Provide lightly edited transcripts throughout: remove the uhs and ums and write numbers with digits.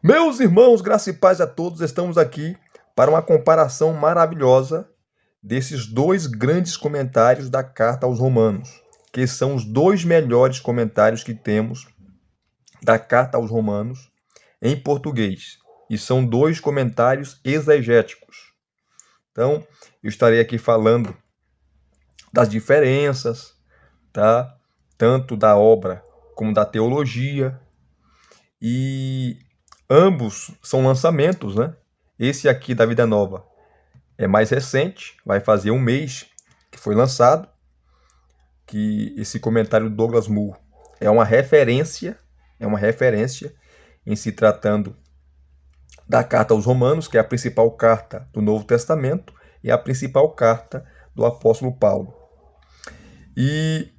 Meus irmãos, graça e paz a todos, estamos aqui para uma comparação maravilhosa desses dois grandes comentários da carta aos Romanos, que são os dois melhores comentários que temos da carta aos Romanos em português. E são dois comentários exegéticos. Então, eu estarei aqui falando das diferenças, tá? Tanto da obra como da teologia. E ambos são lançamentos, né? Esse aqui da Vida Nova é mais recente, vai fazer um mês que foi lançado, que esse comentário do Douglas Moo é uma referência em se tratando da carta aos Romanos, que é a principal carta do Novo Testamento e a principal carta do apóstolo Paulo. E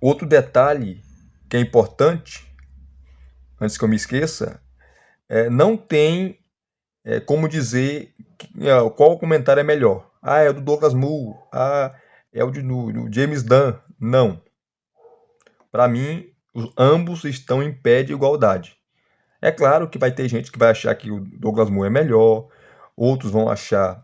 outro detalhe que é importante, antes que eu me esqueça, não tem como dizer qual comentário é melhor. Ah, é o do Douglas Moo. Ah, é o do James Dunn. Não. Para mim, ambos estão em pé de igualdade. É claro que vai ter gente que vai achar que o Douglas Moo é melhor, outros vão achar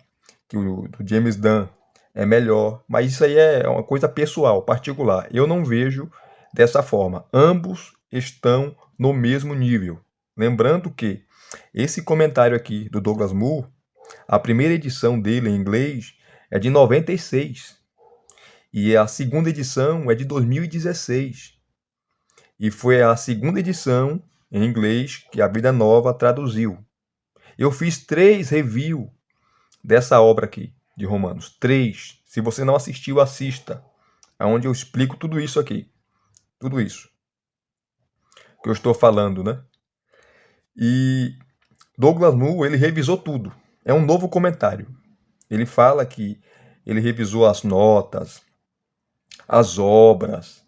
que o do James Dunn é melhor, mas isso aí é uma coisa pessoal, particular. Eu não vejo dessa forma. Ambos estão no mesmo nível. Lembrando que esse comentário aqui do Douglas Moo, a primeira edição dele em inglês é de 96 e a segunda edição é de 2016. E foi a segunda edição em inglês que a Vida Nova traduziu. Eu fiz 3 reviews dessa obra aqui de Romanos. 3. Se você não assistiu, assista. Onde eu explico tudo isso aqui. Tudo isso que eu estou falando, né? E Douglas Moo, ele revisou tudo. É um novo comentário. Ele fala que ele revisou as notas, as obras,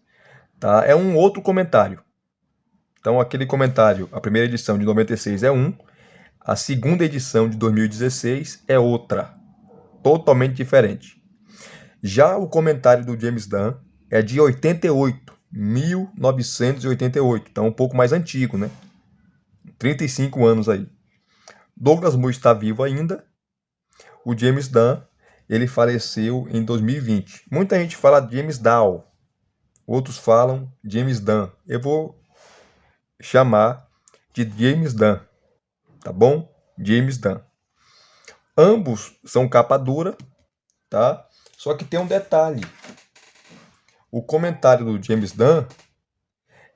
tá? É um outro comentário. Então, aquele comentário, a primeira edição de 96 é um, a segunda edição de 2016 é outra, totalmente diferente. Já o comentário do James Dunn é de 88, 1988, então um pouco mais antigo, né? 35 anos aí. Douglas Moo está vivo ainda. O James Dunn, ele faleceu em 2020. Muita gente fala James Dow, outros falam James Dunn. Eu vou chamar de James Dunn, tá bom? James Dunn. Ambos são capa dura, tá? Só que tem um detalhe. O comentário do James Dunn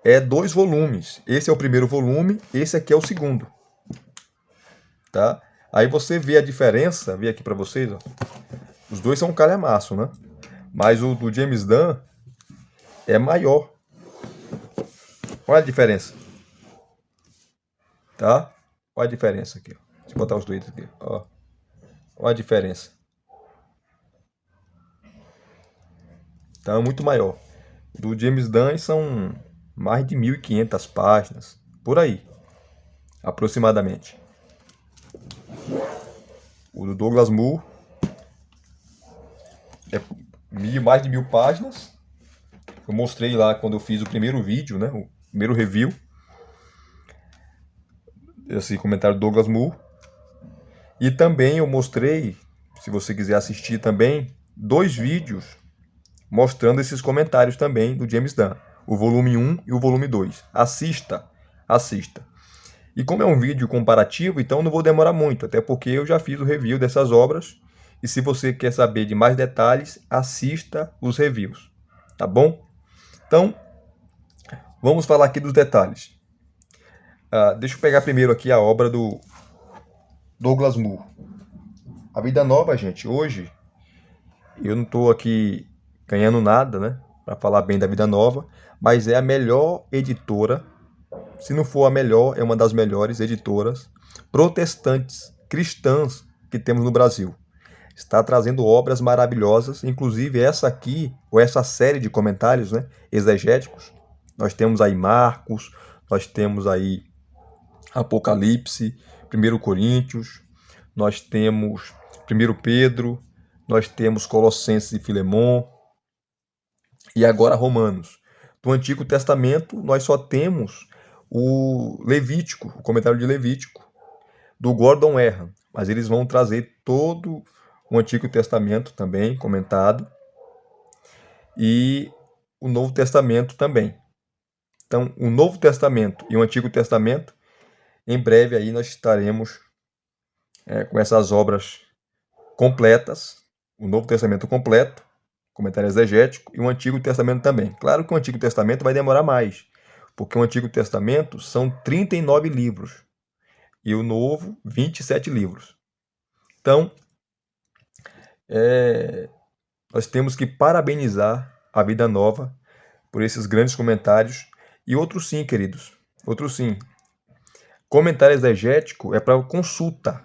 é 2 volumes. Esse é o primeiro volume, esse aqui é o segundo. Tá? Aí você vê a diferença, vê aqui para vocês, ó. Os dois são um calhamaço, né? Mas o do James Dunn é maior. Olha a diferença. Tá? Olha a diferença aqui, ó. Deixa eu botar os dois aqui, ó. Olha a diferença. Então é muito maior. Do James Dunn são mais de 1.500 páginas, por aí, aproximadamente. O do Douglas Moo é mais de 1.000 páginas. Eu mostrei lá quando eu fiz o primeiro vídeo, né? O primeiro review. Esse comentário do Douglas Moo. E também eu mostrei, se você quiser assistir também, 2 vídeos mostrando esses comentários também do James Dunn. O volume 1 e o volume 2. Assista, assista. E como é um vídeo comparativo, então não vou demorar muito, até porque eu já fiz o review dessas obras. E se você quer saber de mais detalhes, assista os reviews, tá bom? Então, vamos falar aqui dos detalhes. Deixa eu pegar primeiro aqui a obra do Douglas Moo. A Vida Nova, gente, hoje, eu não estou aqui ganhando nada, né, para falar bem da Vida Nova, mas é a melhor editora, se não for a melhor, é uma das melhores editoras protestantes, cristãs que temos no Brasil. Está trazendo obras maravilhosas, inclusive essa aqui, ou essa série de comentários, né, exegéticos. Nós temos aí Marcos, nós temos aí Apocalipse, 1 Coríntios, nós temos 1 Pedro, nós temos Colossenses e Filemon, e agora Romanos. Do Antigo Testamento, nós só temos o Levítico, o comentário de Levítico, do Gordon Erham, mas eles vão trazer todo o Antigo Testamento também comentado e o Novo Testamento também. Então, o Novo Testamento e o Antigo Testamento, em breve aí nós estaremos com essas obras completas, o Novo Testamento completo, comentário exegético, e o Antigo Testamento também. Claro que o Antigo Testamento vai demorar mais, porque o Antigo Testamento são 39 livros e o Novo, 27 livros. Então, nós temos que parabenizar a Vida Nova por esses grandes comentários. E outros sim, queridos, outros sim. Comentário exegético é para consulta.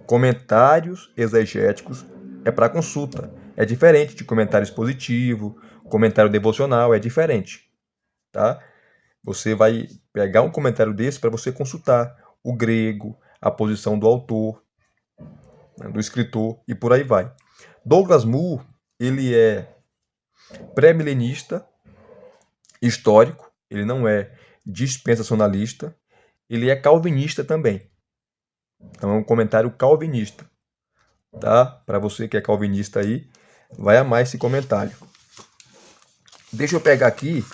Comentários exegéticos é para consulta. É diferente de comentário expositivo, comentário devocional, é diferente, tá? Você vai pegar um comentário desse para você consultar o grego, a posição do autor, né, do escritor e por aí vai. Douglas Moo, ele é pré-milenista, histórico, ele não é dispensacionalista, ele é calvinista também. Então é um comentário calvinista, tá? Para você que é calvinista aí, vai amar esse comentário. Deixa eu pegar aqui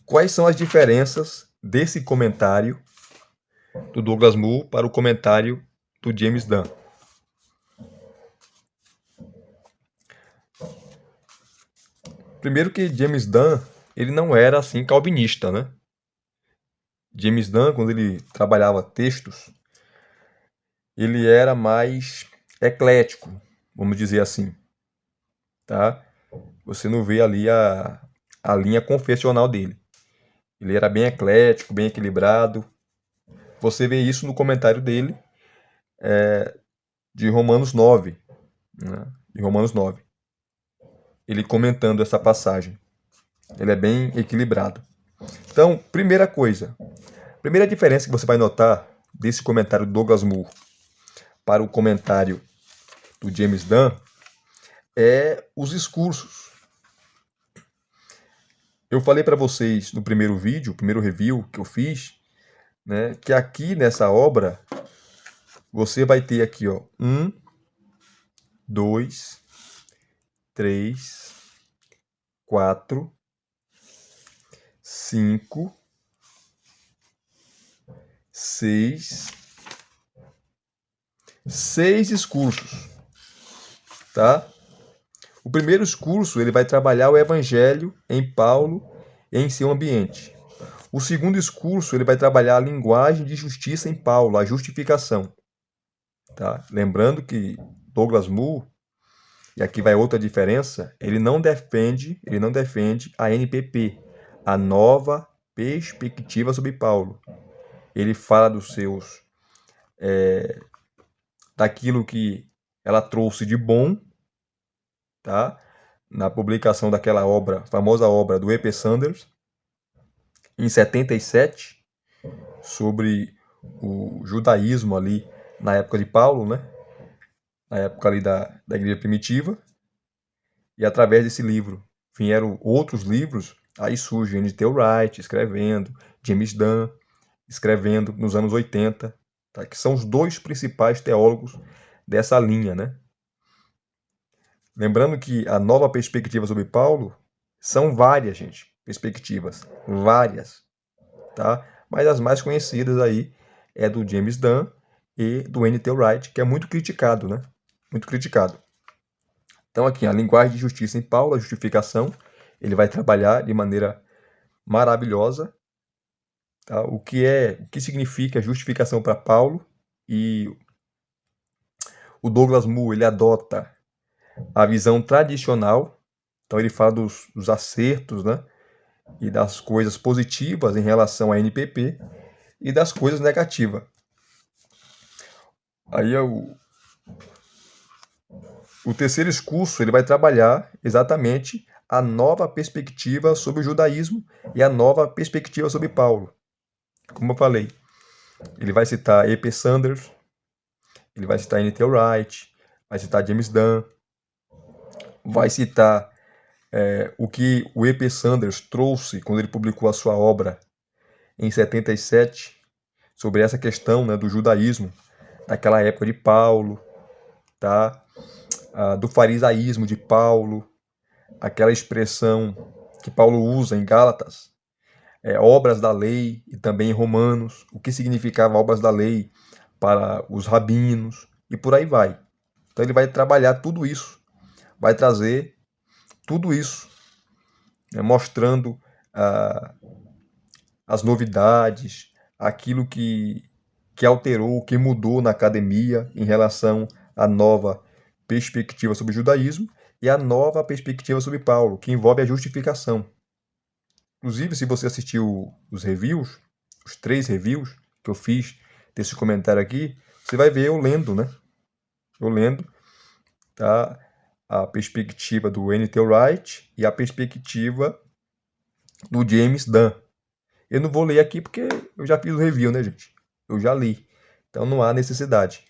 quais são as diferenças desse comentário do Douglas Moo para o comentário do James Dunn. Primeiro que James Dunn, ele não era assim calvinista, né? James Dunn, quando ele trabalhava textos, ele era mais eclético, vamos dizer assim, tá? Você não vê ali a linha confessional dele. Ele era bem eclético, bem equilibrado. Você vê isso no comentário dele de Romanos 9, né? De Romanos 9. Ele comentando essa passagem. Ele é bem equilibrado. Então, primeira coisa, primeira diferença que você vai notar desse comentário do Douglas Moo para o comentário do James Dunn é os discursos. Eu falei para vocês no primeiro vídeo, o primeiro review que eu fiz, né, que aqui nessa obra você vai ter aqui, ó, 1, 2, 3, 4, 5, 6 discursos, tá? O primeiro discurso, ele vai trabalhar o evangelho em Paulo e em seu ambiente. O segundo discurso, ele vai trabalhar a linguagem de justiça em Paulo, a justificação, tá? Lembrando que Douglas Moo, e aqui vai outra diferença, ele não defende a NPP, a nova perspectiva sobre Paulo. Ele fala dos seus daquilo que ela trouxe de bom, tá? Na publicação daquela obra, famosa obra do E.P. Sanders, em 77, sobre o judaísmo ali na época de Paulo, né? Na época ali da igreja primitiva. E através desse livro vieram outros livros, aí surge N.T. Wright escrevendo, James Dunn escrevendo nos anos 80, tá? Que são os dois principais teólogos dessa linha, né? Lembrando que a nova perspectiva sobre Paulo são várias, gente, perspectivas, várias, tá? Mas as mais conhecidas aí é do James Dunn e do N.T. Wright, que é muito criticado, né? Muito criticado. Então aqui, a linguagem de justiça em Paulo, a justificação, ele vai trabalhar de maneira maravilhosa, tá? O que significa justificação para Paulo, e o Douglas Moo, ele adota a visão tradicional, então ele fala dos acertos, né? E das coisas positivas em relação à NPP e das coisas negativas. Aí o terceiro discurso, ele vai trabalhar exatamente a nova perspectiva sobre o judaísmo e a nova perspectiva sobre Paulo. Como eu falei, ele vai citar E.P. Sanders, ele vai citar N.T. Wright, vai citar James Dunn, vai citar o que o E.P. Sanders trouxe quando ele publicou a sua obra em 77 sobre essa questão, né, do judaísmo, daquela época de Paulo, tá? Do farisaísmo de Paulo, aquela expressão que Paulo usa em Gálatas, obras da lei, e também em Romanos, o que significava obras da lei para os rabinos, e por aí vai. Então ele vai trabalhar tudo isso, vai trazer tudo isso, né, mostrando as novidades, aquilo que alterou, que mudou na academia em relação à nova perspectiva sobre o judaísmo e a nova perspectiva sobre Paulo, que envolve a justificação. Inclusive, se você assistiu os reviews, os 3 reviews que eu fiz desse comentário aqui, você vai ver eu lendo, né? Eu lendo, tá? A perspectiva do N.T. Wright e a perspectiva do James Dunn. Eu não vou ler aqui porque eu já fiz o review, né, gente? Eu já li. Então não há necessidade.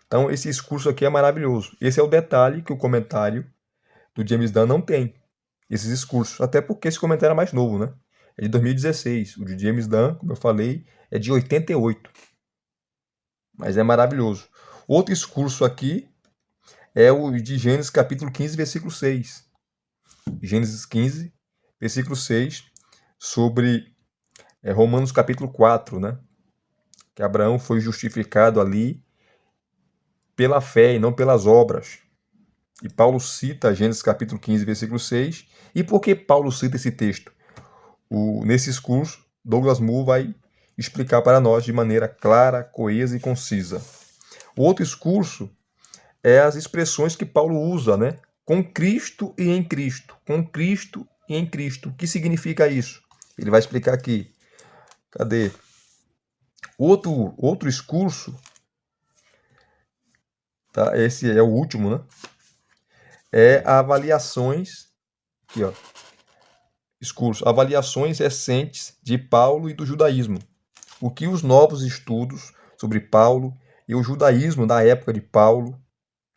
Então esse discurso aqui é maravilhoso. Esse é o detalhe que o comentário do James Dunn não tem. Esses discursos. Até porque esse comentário é mais novo, né? É de 2016. O de James Dunn, como eu falei, é de 88. Mas é maravilhoso. Outro discurso aqui é o de Gênesis capítulo 15, versículo 6. Gênesis 15, versículo 6, sobre Romanos capítulo 4, né? Que Abraão foi justificado ali pela fé e não pelas obras. E Paulo cita Gênesis capítulo 15, versículo 6. E por que Paulo cita esse texto? Nesse discurso, Douglas Moo vai explicar para nós de maneira clara, coesa e concisa. O outro discurso é as expressões que Paulo usa, né? Com Cristo e em Cristo. Com Cristo e em Cristo. O que significa isso? Ele vai explicar aqui. Cadê? Outro discurso, tá? Esse é o último, né? É avaliações, aqui, ó. Discurso, avaliações recentes de Paulo e do judaísmo. O que os novos estudos sobre Paulo e o judaísmo da época de Paulo,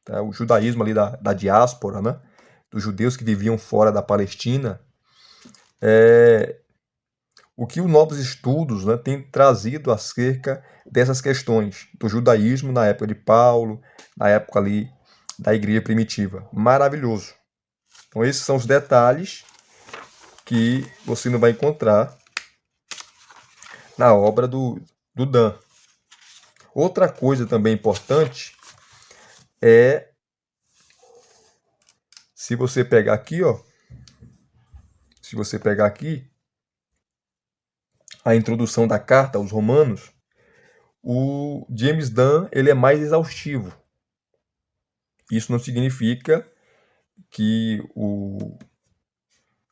tá? O judaísmo ali da diáspora, né? Dos judeus que viviam fora da Palestina, o que os novos estudos, né, têm trazido acerca dessas questões do judaísmo na época de Paulo, na época ali da igreja primitiva. Maravilhoso. Então esses são os detalhes que você não vai encontrar na obra do Dunn. Outra coisa também importante é, se você pegar aqui, ó, se você pegar aqui a introdução da carta aos Romanos, o James Dunn ele é mais exaustivo. Isso não significa que o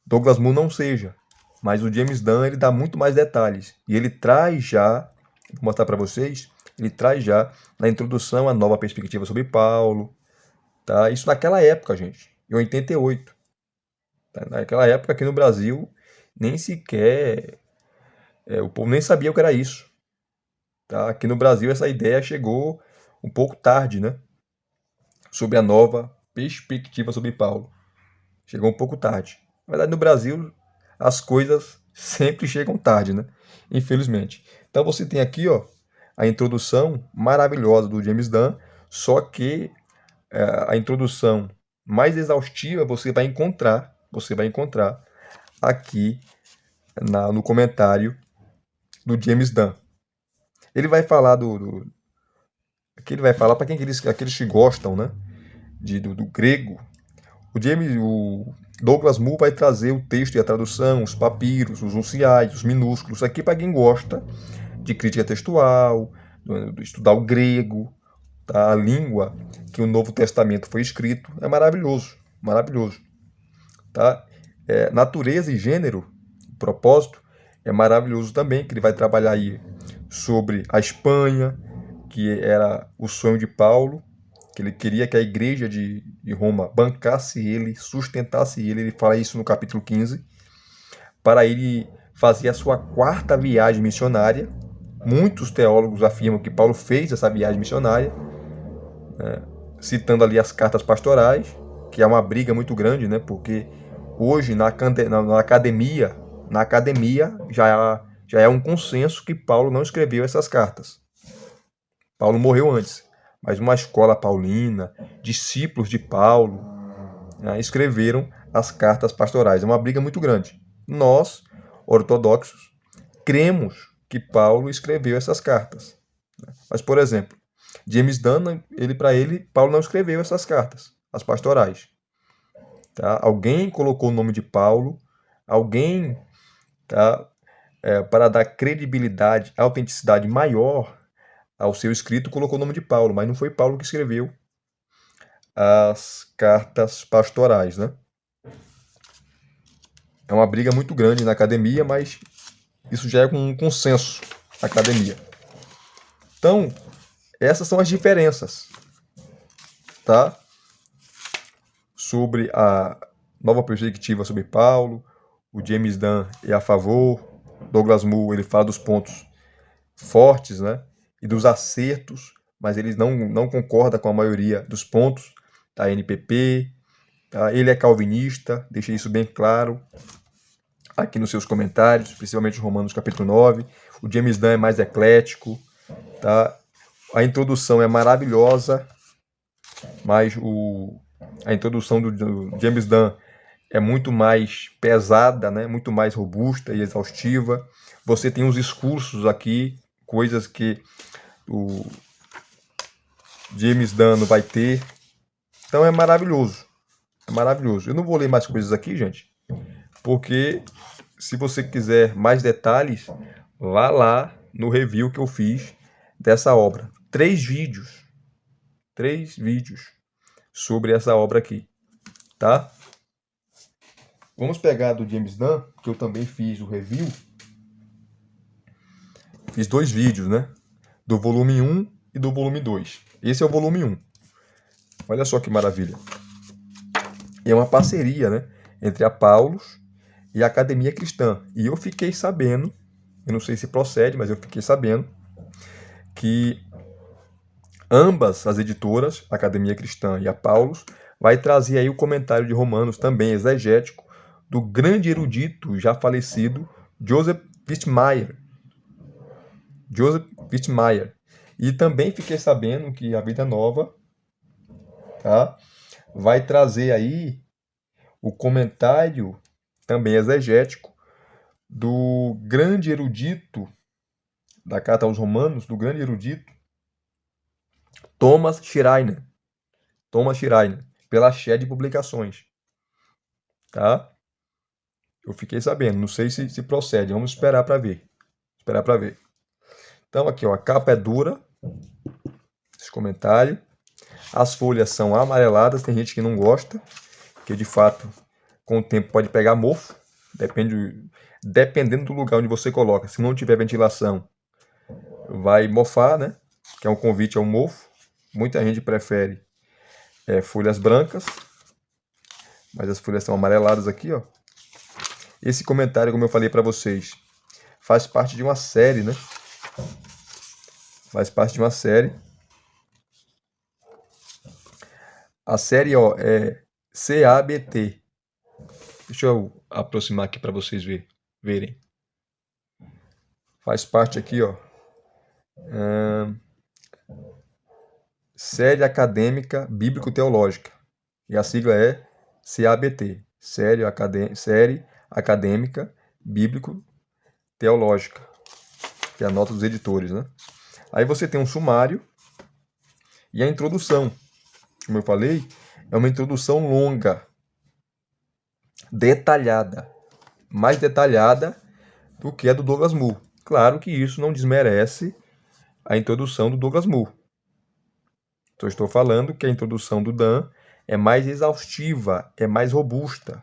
Douglas Moo não seja, mas o James Dunn ele dá muito mais detalhes e ele traz já, vou mostrar para vocês, ele traz já na introdução a nova perspectiva sobre Paulo, tá? Isso naquela época, gente, em 88. Tá? Naquela época aqui no Brasil nem sequer o povo nem sabia o que era isso. Tá? Aqui no Brasil essa ideia chegou um pouco tarde, né? Sobre a nova perspectiva sobre Paulo. Chegou um pouco tarde. Na verdade, no Brasil, as coisas sempre chegam tarde, né? Infelizmente. Então você tem aqui, ó, a introdução maravilhosa do James Dunn, só que a introdução mais exaustiva você vai encontrar aqui no comentário do James Dunn. Ele vai falar aqui ele vai falar para aqueles que gostam, né, do grego. O Douglas Moo vai trazer o texto e a tradução, os papiros, os unciais, os minúsculos, aqui para quem gosta de crítica textual, de estudar o grego, tá? A língua que o Novo Testamento foi escrito. É maravilhoso, maravilhoso. Tá? Natureza e gênero, propósito, é maravilhoso também, que ele vai trabalhar aí sobre a Espanha, que era o sonho de Paulo, que ele queria que a igreja de Roma bancasse ele, sustentasse ele. Ele fala isso no capítulo 15, para ele fazer a sua 4ª viagem missionária. Muitos teólogos afirmam que Paulo fez essa viagem missionária, né, citando ali as cartas pastorais, que é uma briga muito grande, né, porque hoje na academia já já é um consenso que Paulo não escreveu essas cartas. Paulo morreu antes, mas uma escola paulina, discípulos de Paulo, né, escreveram as cartas pastorais. É uma briga muito grande. Nós, ortodoxos, cremos que Paulo escreveu essas cartas. Mas, por exemplo, James Dunn, para ele, Paulo não escreveu essas cartas, as pastorais. Tá? Alguém colocou o nome de Paulo, alguém, tá, para dar credibilidade, autenticidade maior ao seu escrito, colocou o nome de Paulo, mas não foi Paulo que escreveu as cartas pastorais, né? É uma briga muito grande na academia, mas isso já é um consenso na academia. Então, essas são as diferenças, tá? Sobre a nova perspectiva sobre Paulo. O James Dunn é a favor. Douglas Moo, ele fala dos pontos fortes, né? E dos acertos, mas ele não concorda com a maioria dos pontos da NPP. Tá? Ele é calvinista, deixa isso bem claro aqui nos seus comentários, principalmente Romanos capítulo 9. O James Dunn é mais eclético, tá? A introdução é maravilhosa, mas a introdução do James Dunn é muito mais pesada, né? Muito mais robusta e exaustiva. Você tem uns discursos aqui, coisas que o James Dunn não vai ter. Então é maravilhoso. É maravilhoso. Eu não vou ler mais coisas aqui, gente, porque se você quiser mais detalhes, vá lá no review que eu fiz dessa obra. 3 vídeos sobre essa obra aqui, tá? Vamos pegar do James Dunn, que eu também fiz o review. Fiz 2 vídeos, né? Do volume 1 e do volume 2. Esse é o volume 1. Olha só que maravilha. É uma parceria, né? Entre a Paulus e a Academia Cristã. E eu fiquei sabendo, eu não sei se procede, mas eu fiquei sabendo que ambas as editoras, a Academia Cristã e a Paulus, vai trazer aí o comentário de Romanos, também exegético, do grande erudito já falecido Joseph Wittmeyer. E também fiquei sabendo que a Vida Nova, tá, vai trazer aí o comentário também exegético do grande erudito da Carta aos Romanos, do grande erudito Thomas Schreiner, pela Shed Publicações, tá? Eu fiquei sabendo, não sei se procede, vamos esperar para ver. Então aqui, ó, a capa é dura, esse comentário. As folhas são amareladas, tem gente que não gosta, que de fato com o tempo pode pegar mofo, dependendo do lugar onde você coloca. Se não tiver ventilação, vai mofar, né? Que é um convite ao mofo. Muita gente prefere folhas brancas, mas as folhas são amareladas aqui, ó. Esse comentário, como eu falei para vocês, faz parte de uma série, né? A série, ó, é CABT. Deixa eu aproximar aqui para vocês verem. Faz parte aqui, ó. Série Acadêmica Bíblico-Teológica. E a sigla é CABT. Série Acadêmica Bíblico-Teológica. Que é a nota dos editores, né? Aí você tem um sumário e a introdução. Como eu falei, é uma introdução longa, detalhada, mais detalhada do que a do Douglas Moo. Claro que isso não desmerece a introdução do Douglas Moo. Então, estou falando que a introdução do Dunn é mais exaustiva, é mais robusta.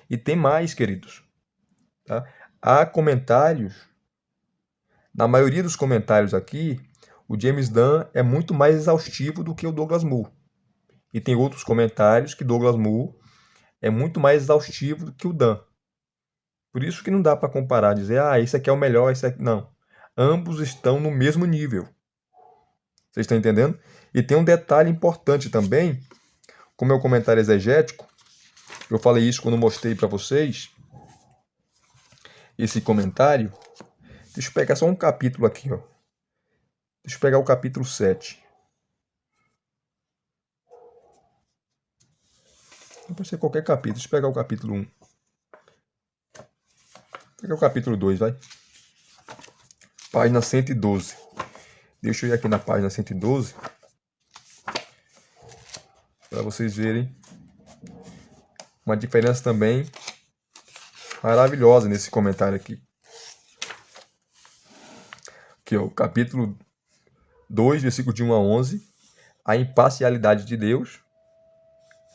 E tem mais, queridos. Tá? Há comentários, na maioria dos comentários aqui, o James Dunn é muito mais exaustivo do que o Douglas Moo. E tem outros comentários que Douglas Moo é muito mais exaustivo do que o Dunn. Por isso que não dá para comparar, dizer, esse aqui é o melhor, esse aqui... Não. Ambos estão no mesmo nível. Vocês estão entendendo? E tem um detalhe importante também, com o meu comentário exegético, eu falei isso quando mostrei para vocês esse comentário. Deixa eu pegar só um capítulo aqui, ó. Deixa eu pegar o capítulo 7. Pode ser qualquer capítulo. Deixa eu pegar o capítulo 1. Vou pegar o capítulo 2, vai. Página 112. Deixa eu ir aqui na página 112. Para vocês verem uma diferença também maravilhosa nesse comentário aqui. Aqui, ó, o capítulo 2, versículo de 1 a 11. A imparcialidade de Deus.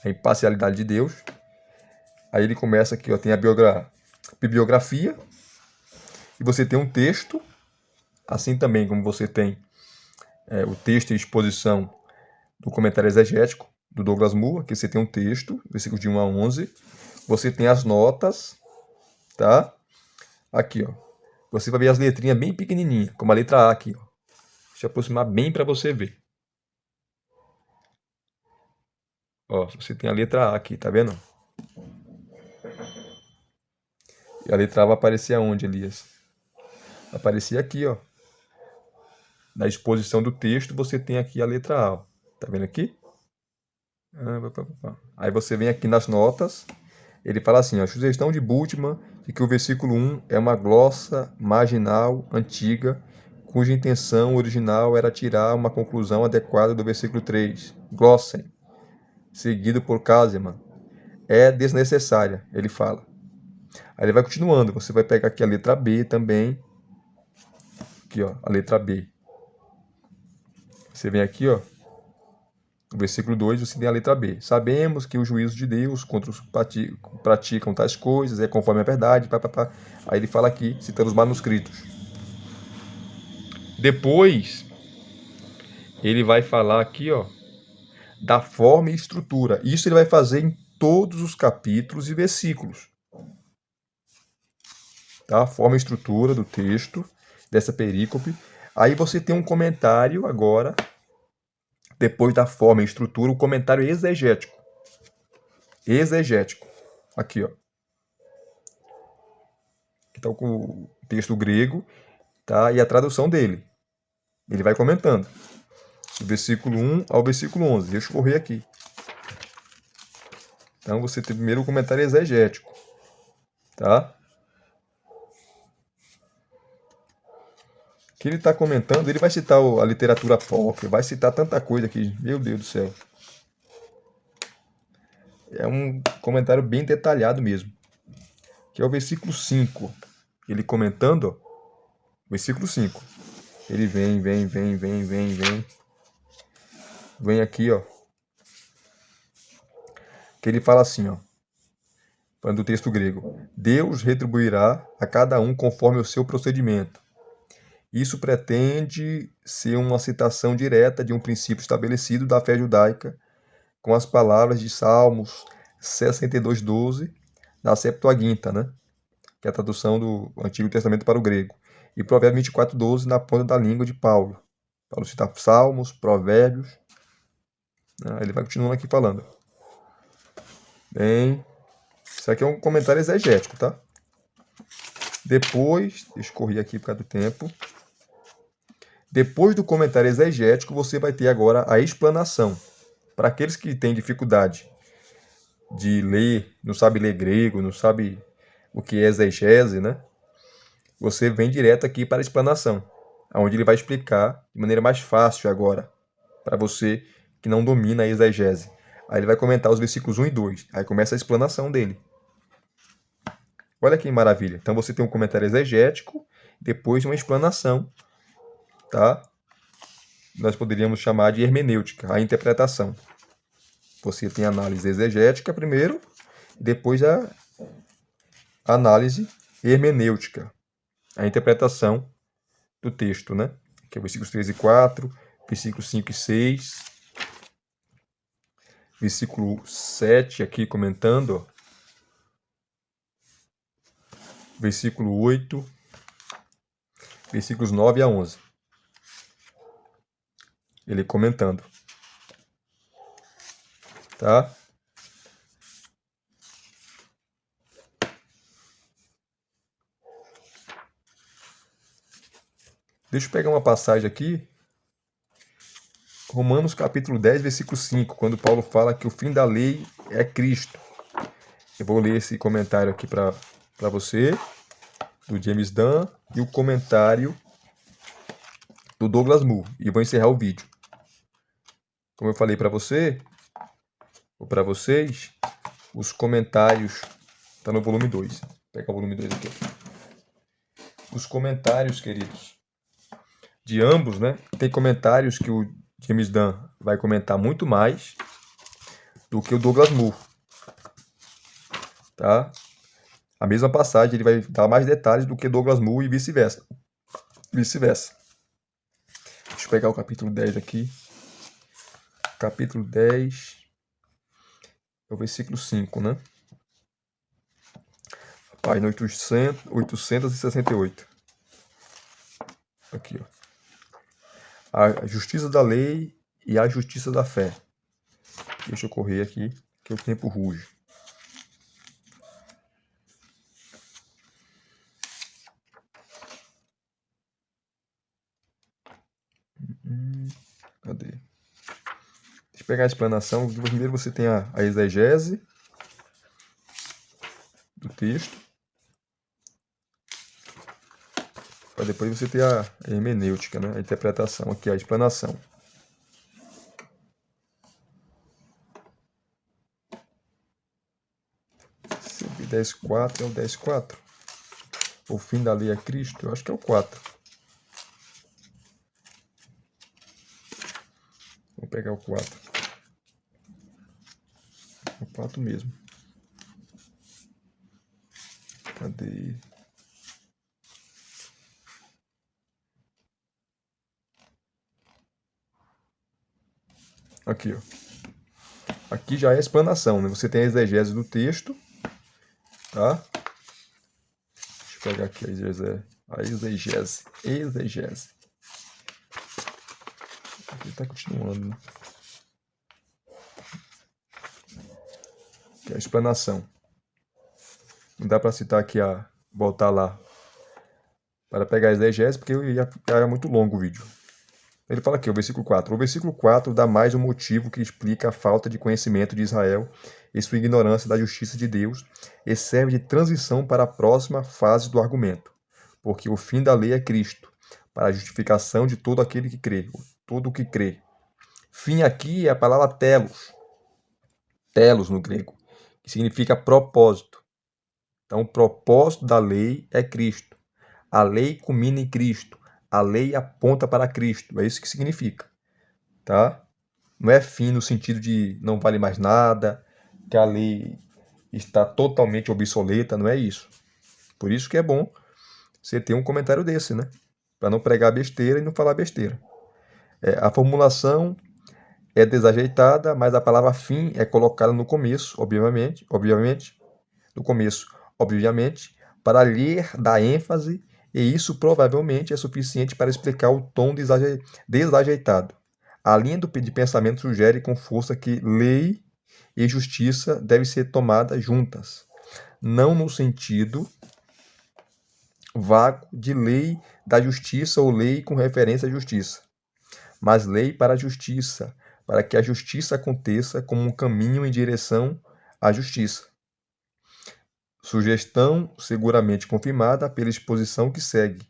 A imparcialidade de Deus. Aí ele começa aqui, ó, tem a bibliografia. E você tem um texto. Assim também como você tem o texto e exposição do comentário exegético do Douglas Moo. Aqui você tem um texto, versículo de 1 a 11. Você tem as notas, tá? Aqui, ó. Você vai ver as letrinhas bem pequenininhas, como a letra A aqui, ó. Deixa eu aproximar bem para você ver. Ó, você tem a letra A aqui, tá vendo? E a letra A vai aparecer aonde, Elias? Vai aparecer aqui, ó. Na exposição do texto, você tem aqui a letra A, ó. Tá vendo aqui? Aí você vem aqui nas notas, ele fala assim, ó, sugestão de Bultmann de que o versículo 1 é uma glossa marginal antiga, cuja intenção original era tirar uma conclusão adequada do versículo 3, Glossen, seguido por Kassemann. É desnecessária, ele fala. Aí ele vai continuando, você vai pegar aqui a letra B também, aqui ó, a letra B. Você vem aqui ó, no versículo 2, você tem a letra B. Sabemos que o juízo de Deus contra os que praticam tais coisas é conforme a verdade. Aí ele fala aqui, citando os manuscritos. Depois, ele vai falar aqui, ó, da forma e estrutura. Isso ele vai fazer em todos os capítulos e versículos. Tá? A forma e estrutura do texto, dessa perícope. Aí você tem um comentário agora, depois da forma e estrutura, o comentário exegético. Exegético. Aqui, ó. Que está com o texto grego, tá? E a tradução dele. Ele vai comentando. Do versículo 1 ao versículo 11. Deixa eu correr aqui. Então você tem primeiro o comentário exegético. Tá? Que ele está comentando, ele vai citar a literatura pop, vai citar tanta coisa aqui. Meu Deus do céu. É um comentário bem detalhado mesmo. Que é o versículo 5. Ele comentando, ó, versículo 5. Ele vem. Vem aqui, ó. Que ele fala assim, ó. Falando do texto grego. Deus retribuirá a cada um conforme o seu procedimento. Isso pretende ser uma citação direta de um princípio estabelecido da fé judaica, com as palavras de Salmos 62:12, da Septuaginta, né? Que é a tradução do Antigo Testamento para o grego. E Provérbios 24:12, na ponta da língua de Paulo. Paulo cita Salmos, Provérbios. Ele vai continuando aqui falando. Bem, isso aqui é um comentário exegético, tá? Depois, deixa eu correr aqui por causa do tempo. Depois do comentário exegético, você vai ter agora a explanação. Para aqueles que têm dificuldade de ler, não sabe ler grego, não sabe o que é exegese, né? Você vem direto aqui para a explanação, onde ele vai explicar de maneira mais fácil agora, para você que não domina a exegese. Aí ele vai comentar os versículos 1 e 2. Aí começa a explanação dele. Olha que maravilha. Então você tem um comentário exegético, depois uma explanação, tá? Nós poderíamos chamar de hermenêutica, a interpretação. Você tem a análise exegética primeiro, depois a análise hermenêutica, a interpretação do texto, né? Que é versículos 3 e 4, versículos 5 e 6, versículo 7 aqui comentando, versículo 8, versículos 9 a 11. Ele comentando. Tá? Deixa eu pegar uma passagem aqui. Romanos capítulo 10, versículo 5, quando Paulo fala que o fim da lei é Cristo. Eu vou ler esse comentário aqui para você, do James Dunn, e o comentário do Douglas Moo, e vou encerrar o vídeo. Como eu falei para você, ou para vocês, os comentários estão no volume 2. Vou pegar o volume 2 aqui. Os comentários, queridos, de ambos, né? Tem comentários que o James Dunn vai comentar muito mais do que o Douglas Moo, tá? A mesma passagem, ele vai dar mais detalhes do que Douglas Moo e vice-versa. Vice-versa. Deixa eu pegar o capítulo 10 aqui. Capítulo 10, é o versículo 5, né? Página 868. Aqui, ó. A justiça da lei e a justiça da fé. Deixa eu correr aqui, que o tempo ruge. Cadê? Deixa eu pegar a explanação. Primeiro você tem a exegese do texto. Para depois você ter a hermenêutica, né? A interpretação. Aqui, a explanação. Esse 10.4 é o 10.4. O fim da lei é Cristo. Eu acho que é o 4. Vou pegar o 4. O 4 mesmo. Cadê? Aqui, ó. Aqui já é a explanação, né? Você tem a exegese do texto, tá? Deixa eu pegar aqui a exegese. Exegese. Aqui tá continuando, né? Aqui é a explanação. Não dá para citar aqui voltar lá para pegar a exegese, porque ia ficar muito longo o vídeo. Ele fala aqui, o versículo 4. O versículo 4 dá mais um motivo que explica a falta de conhecimento de Israel e sua ignorância da justiça de Deus, e serve de transição para a próxima fase do argumento. Porque o fim da lei é Cristo, para a justificação de todo aquele que crê, todo o que crê. Fim aqui é a palavra telos. Telos no grego, que significa propósito. Então, o propósito da lei é Cristo. A lei culmina em Cristo. A lei aponta para Cristo. É isso que significa. Tá? Não é fim no sentido de não vale mais nada, que a lei está totalmente obsoleta. Não é isso. Por isso que é bom você ter um comentário desse, né? Para não pregar besteira e não falar besteira. A formulação é desajeitada, mas a palavra fim é colocada no começo, obviamente, no começo, obviamente, para lhe dar ênfase, e isso provavelmente é suficiente para explicar o tom desajeitado. A linha de pensamento sugere com força que lei e justiça devem ser tomadas juntas, não no sentido vago de lei da justiça ou lei com referência à justiça, mas lei para a justiça, para que a justiça aconteça como um caminho em direção à justiça. Sugestão seguramente confirmada pela exposição que segue.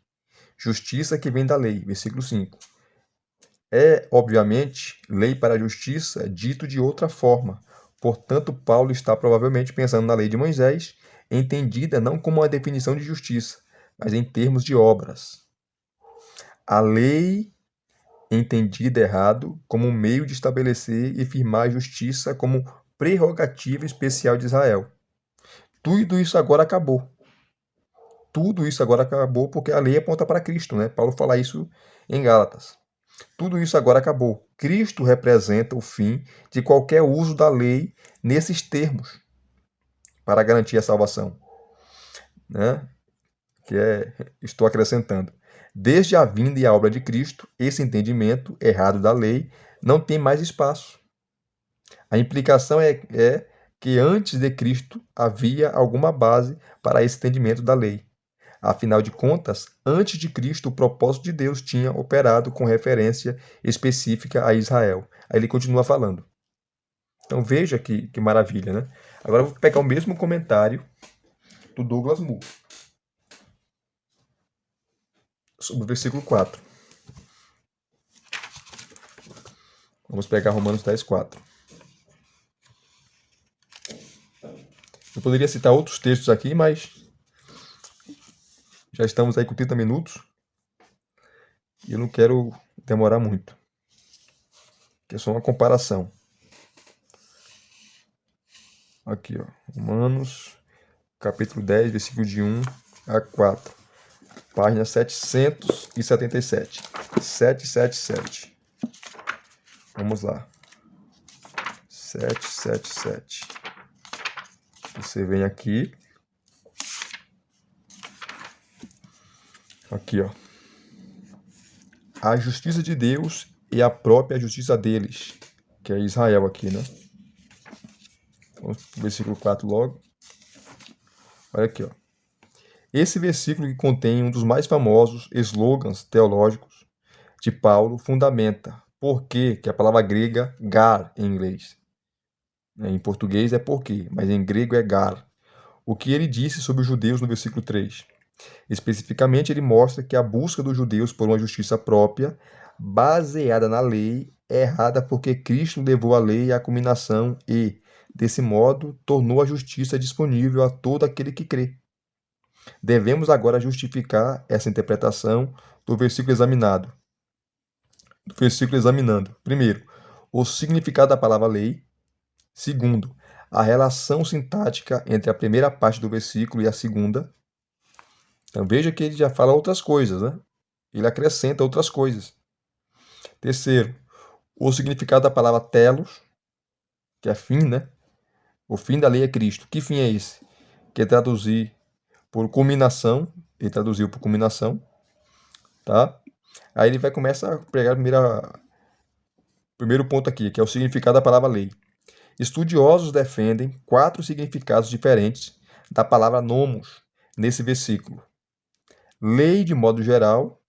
Justiça que vem da lei, versículo 5. É, obviamente, lei para a justiça dito de outra forma. Portanto, Paulo está provavelmente pensando na lei de Moisés, entendida não como uma definição de justiça, mas em termos de obras. A lei entendida errado como um meio de estabelecer e firmar a justiça como prerrogativa especial de Israel. Tudo isso agora acabou. Tudo isso agora acabou porque a lei aponta para Cristo, né? Paulo fala isso em Gálatas. Tudo isso agora acabou. Cristo representa o fim de qualquer uso da lei nesses termos para garantir a salvação, né? Estou acrescentando. Desde a vinda e a obra de Cristo, esse entendimento errado da lei não tem mais espaço. A implicação é que antes de Cristo havia alguma base para esse entendimento da lei. Afinal de contas, antes de Cristo, o propósito de Deus tinha operado com referência específica a Israel. Aí ele continua falando. Então veja que maravilha, né? Agora eu vou pegar o mesmo comentário do Douglas Moo, sobre o versículo 4. Vamos pegar Romanos 10, 4. Eu poderia citar outros textos aqui, mas já estamos aí com 30 minutos e eu não quero demorar muito, que é só uma comparação. Aqui, ó, Romanos, capítulo 10, versículo de 1 a 4, página 777. 777. Vamos lá. 777. Você vem aqui. Aqui, ó. A justiça de Deus e a própria justiça deles, que é Israel aqui, né? Vamos pro versículo 4 logo. Olha aqui, ó. Esse versículo, que contém um dos mais famosos slogans teológicos de Paulo, fundamenta por quê, que é a palavra grega gar em inglês. Em português é porque, mas em grego é gar. O que ele disse sobre os judeus no versículo 3. Especificamente, ele mostra que a busca dos judeus por uma justiça própria, baseada na lei, é errada porque Cristo levou a lei à culminação e, desse modo, tornou a justiça disponível a todo aquele que crê. Devemos agora justificar essa interpretação do versículo examinando. Primeiro, o significado da palavra lei. Segundo, a relação sintática entre a primeira parte do versículo e a segunda. Então veja que ele já fala outras coisas, né? Ele acrescenta outras coisas. Terceiro, o significado da palavra telos, que é fim, né? O fim da lei é Cristo. Que fim é esse? Que é traduzir por culminação. Ele traduziu por culminação, tá? Aí ele vai começar a pregar o primeiro ponto aqui, que é o significado da palavra lei. Estudiosos defendem 4 significados diferentes da palavra nomos nesse versículo. Lei de modo geral,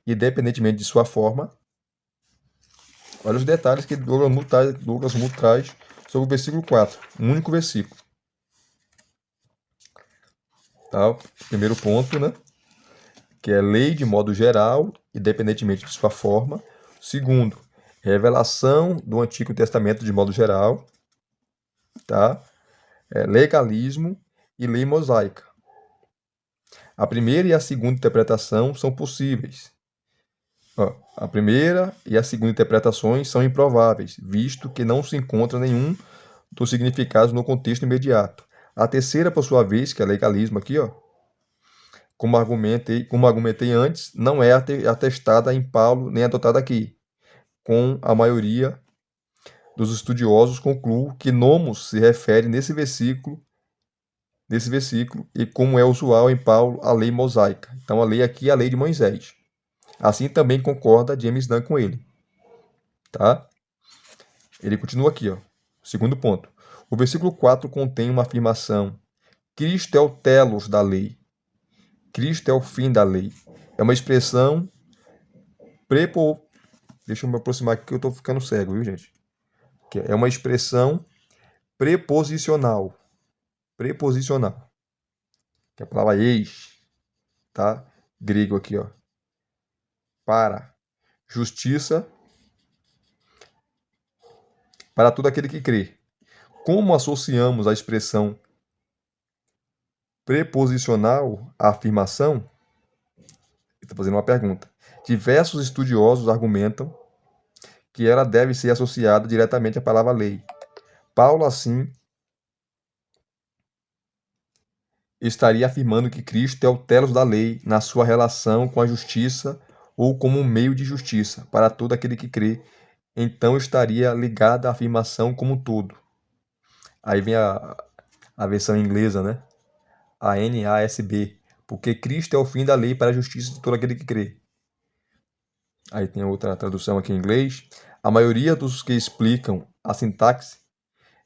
independentemente de sua forma. Olha os detalhes que Douglas Moo traz sobre o versículo 4, um único versículo. Tá? Primeiro ponto, né? Que é lei de modo geral, independentemente de sua forma. Segundo, revelação do Antigo Testamento de modo geral, tá? Legalismo e lei mosaica. A primeira e a segunda interpretação são possíveis. A primeira e a segunda interpretações são improváveis, visto que não se encontra nenhum dos significados no contexto imediato. A terceira, por sua vez, que é legalismo aqui, ó, como argumentei antes, não é atestada em Paulo nem adotada aqui. Com a maioria dos estudiosos, concluo que nomos se refere nesse versículo, e como é usual em Paulo, a lei mosaica. Então a lei aqui é a lei de Moisés. Assim também concorda James Dunn com ele. Tá? Ele continua aqui, ó. Segundo ponto. O versículo 4 contém uma afirmação. Cristo é o telos da lei. Cristo é o fim da lei. É uma expressão Deixa eu me aproximar aqui que eu estou ficando cego, viu, gente? É uma expressão preposicional. Preposicional. Que é a palavra eis, tá? Grego aqui, ó. Para. Justiça para todo aquele que crê. Como associamos a expressão preposicional à afirmação? Estou fazendo uma pergunta. Diversos estudiosos argumentam que ela deve ser associada diretamente à palavra lei. Paulo, assim, estaria afirmando que Cristo é o telos da lei na sua relação com a justiça ou como um meio de justiça para todo aquele que crê. Então estaria ligada à afirmação como um todo. Aí vem a versão inglesa, né? A NASB. Porque Cristo é o fim da lei para a justiça de todo aquele que crê. Aí tem outra tradução aqui em inglês. A maioria dos que explicam a sintaxe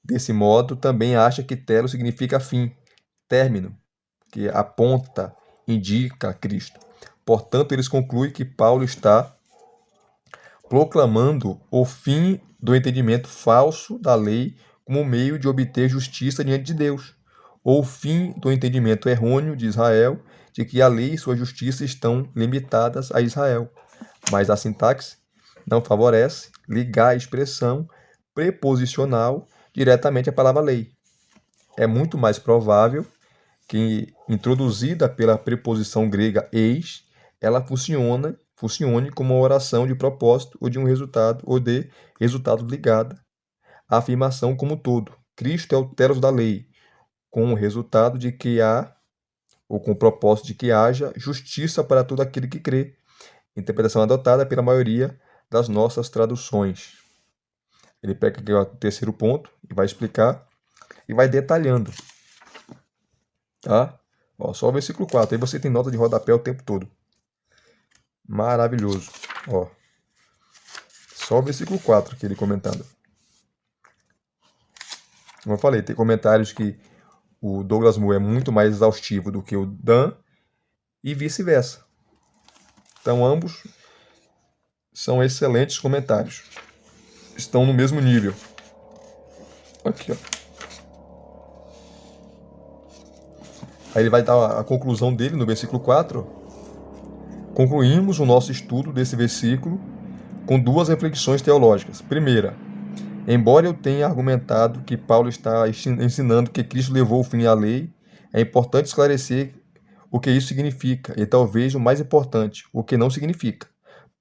desse modo também acha que telos significa fim, término, que aponta indica Cristo. Portanto, eles concluem que Paulo está proclamando o fim do entendimento falso da lei como meio de obter justiça diante de Deus, ou o fim do entendimento errôneo de Israel de que a lei e sua justiça estão limitadas a Israel. Mas a sintaxe não favorece ligar a expressão preposicional diretamente à palavra lei. É muito mais provável que, introduzida pela preposição grega eis, ela funcione como uma oração de propósito ou de resultado ligada à afirmação como um todo. Cristo é o telos da lei, com o resultado de que há, ou com o propósito de que haja, justiça para todo aquele que crê. Interpretação adotada pela maioria das nossas traduções. Ele pega aqui o terceiro ponto e vai explicar e vai detalhando. Tá? Ó, só o versículo 4. Aí você tem nota de rodapé o tempo todo. Maravilhoso. Ó, só o versículo 4 que ele comentando. Como eu falei, tem comentários que o Douglas Moo é muito mais exaustivo do que o Dan e vice-versa. Então ambos são excelentes comentários. Estão no mesmo nível. Aqui, ó. Aí ele vai dar a conclusão dele no versículo 4. Concluímos o nosso estudo desse versículo com duas reflexões teológicas. Primeira, embora eu tenha argumentado que Paulo está ensinando que Cristo levou o fim à lei, é importante esclarecer o que isso significa e talvez o mais importante, o que não significa.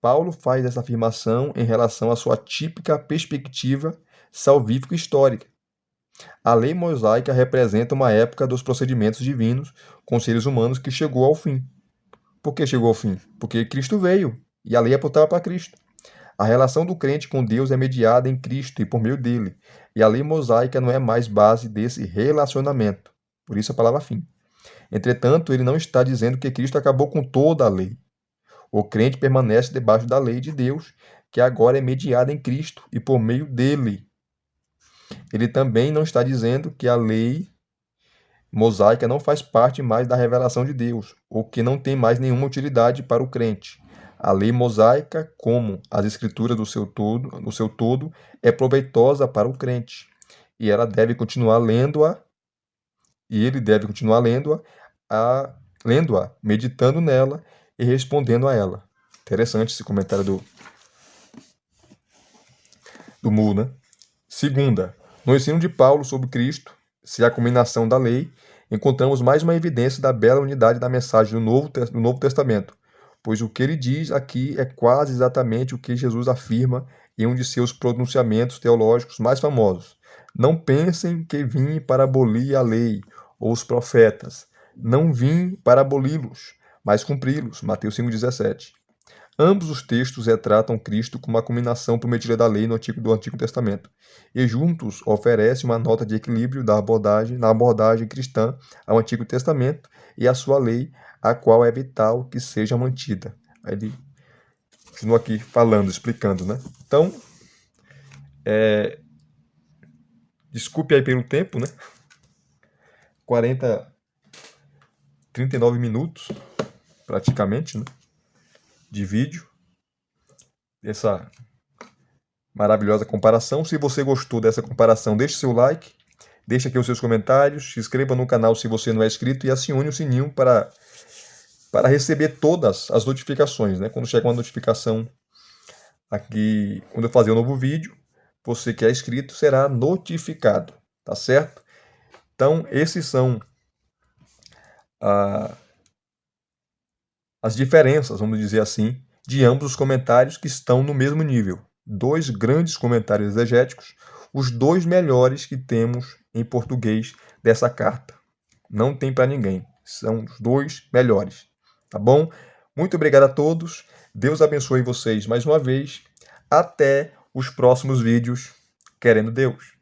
Paulo faz essa afirmação em relação à sua típica perspectiva salvífica histórica. A lei mosaica representa uma época dos procedimentos divinos com seres humanos que chegou ao fim. Por que chegou ao fim? Porque Cristo veio e a lei apontava para Cristo. A relação do crente com Deus é mediada em Cristo e por meio dele, e a lei mosaica não é mais base desse relacionamento. Por isso a palavra fim. Entretanto, ele não está dizendo que Cristo acabou com toda a lei. O crente permanece debaixo da lei de Deus, que agora é mediada em Cristo e por meio dele. Ele também não está dizendo que a lei mosaica não faz parte mais da revelação de Deus, ou que não tem mais nenhuma utilidade para o crente. A lei mosaica, como as escrituras no seu todo, é proveitosa para o crente. E ela deve continuar lendo-a, e ele deve continuar lendo-a, meditando nela e respondendo a ela. Interessante esse comentário do Mu, né? Segunda, no ensino de Paulo sobre Cristo, se a culminação da lei, encontramos mais uma evidência da bela unidade da mensagem do Novo Testamento, pois o que ele diz aqui é quase exatamente o que Jesus afirma em um de seus pronunciamentos teológicos mais famosos. Não pensem que vim para abolir a lei ou os profetas. Não vim para aboli-los, mas cumpri-los. Mateus 5,17. Ambos os textos retratam Cristo como a culminação prometida da lei do Antigo Testamento, e juntos oferecem uma nota de equilíbrio na abordagem cristã ao Antigo Testamento e à sua lei, a qual é vital que seja mantida. Aí ele continua aqui falando, explicando, né? Então, desculpe aí pelo tempo, né? 39 minutos, praticamente, né? De vídeo, essa maravilhosa comparação. Se você gostou dessa comparação, deixe seu like, deixe aqui os seus comentários, se inscreva no canal se você não é inscrito e acione o sininho para receber todas as notificações, né? Quando chega uma notificação aqui, quando eu fazer um novo vídeo, você que é inscrito será notificado, tá certo? Então, esses são as diferenças, vamos dizer assim, de ambos os comentários que estão no mesmo nível. Dois grandes comentários exegéticos, os dois melhores que temos em português dessa carta. Não tem para ninguém, são os dois melhores, tá bom? Muito obrigado a todos, Deus abençoe vocês mais uma vez, até os próximos vídeos, querendo Deus.